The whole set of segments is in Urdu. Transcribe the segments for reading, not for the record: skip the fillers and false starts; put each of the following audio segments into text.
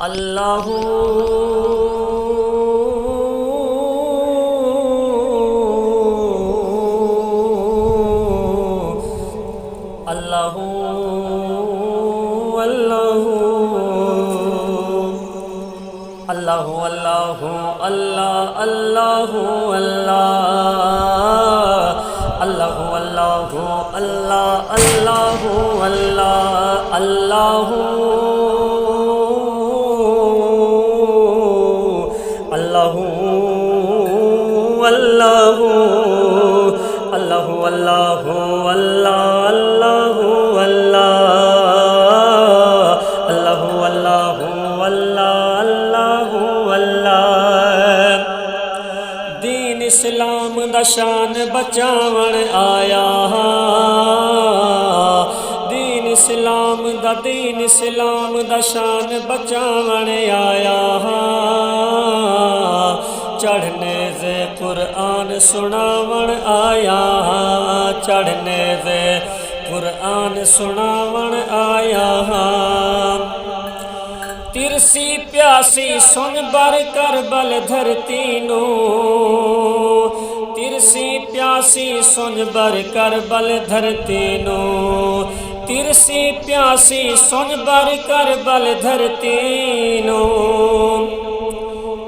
اللہ اللہ اللہ اللہ اللہ اللہ اللہ اللہ اللہ اللہ اللہ اللہ اللہ اللہ اللہ اللہ دین اسلام دا شان بچاون آیا دین اسلام دا شان بچاون آیا چڑھنے سے قرآن سناون آیا چڑھنے سے قرآن سناون آیا ترسی پیاسی سن بر کربل دھرتی نو ترسی پیاسی سن بر کربل دھرتی نو ترسی پیاسی سن بر کربل دھرتی نو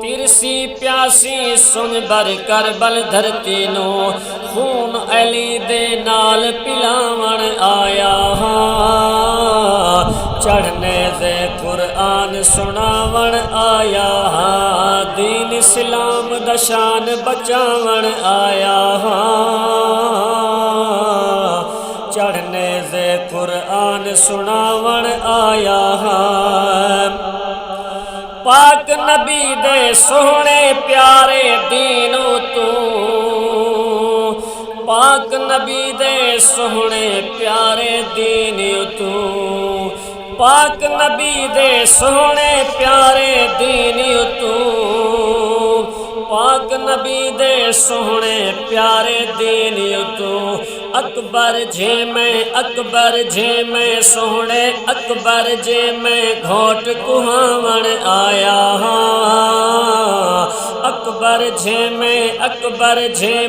ترسی پیاسی سن بر کربل دھرتی نو خون علی دے نال پلاون آیا چڑھنے سے قرآن سناون آیا دین اسلام دا شان بچاون آیا چڑھنے سے قرآن سناون آیا پاک نبی دے سونے پیارے دینوں تو پاک نبی دے سونے پیارے دینوں تو پاک نبی دے سونے پیارے دینوں تو پاک نبی دے سونے پیارے دینوں تو اکبر جے میں سونے اکبر جے میں گھوٹ کہاون آیا اکبر جے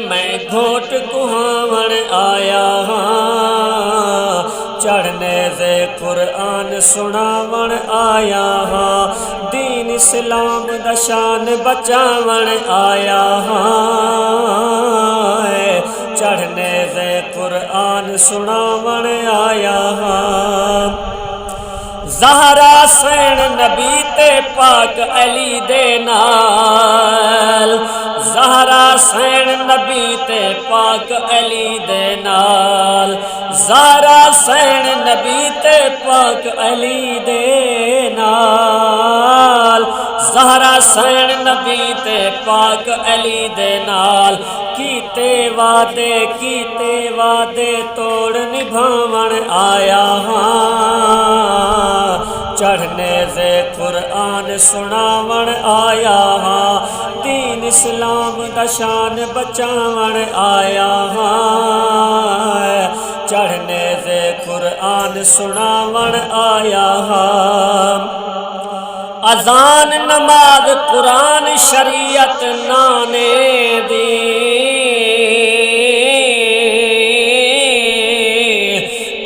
میں گھوٹ کہاون آیا چڑھنے سے قرآن سناون آیا دین اسلام دا شان بچاون آیا چڑھنے سے قرآن سناون آیا زہرا سین نبی تے پاک علی دے نال زہرا سین نبی تے پاک علی دے نال زہرا سین نبی تے پاک علی دے نال زہرا سین نبی تے پاک علی دے نال کیتے وعدے توڑ نبھاون آیا چڑھنے سے قرآن سناون آیا دین اسلام دا شان بچاون آیا چڑھنے سے قرآن سناون آیا اذان نماز قرآن شریعت نانے دی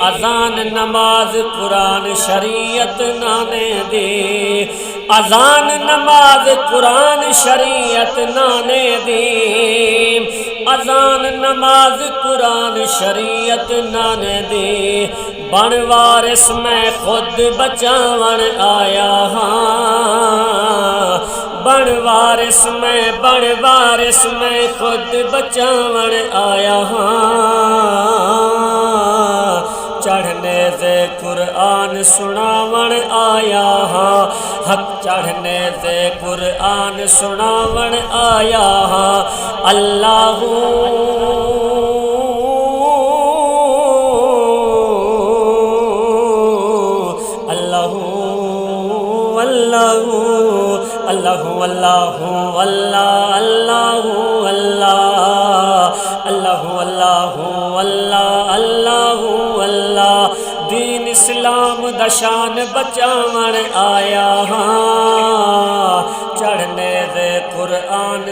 اذان نماز قرآن شریعت نانے دی اذان نماز قرآن شریعت نانے دی اذان نماز قرآن شریعت نانے دی بن وارث میں خود بچاون آیا بن وارث میں خود بچاون آیا چڑھنے سے قرآن سناون آیا حق چڑھنے سے قرآن سناون آیا اللہ اللہ اللہ اللہ اللہ اللہ اللہ اللہ اللہ اللہ اللہ اللہ دین اسلام دا شان بچاون آیا ہاں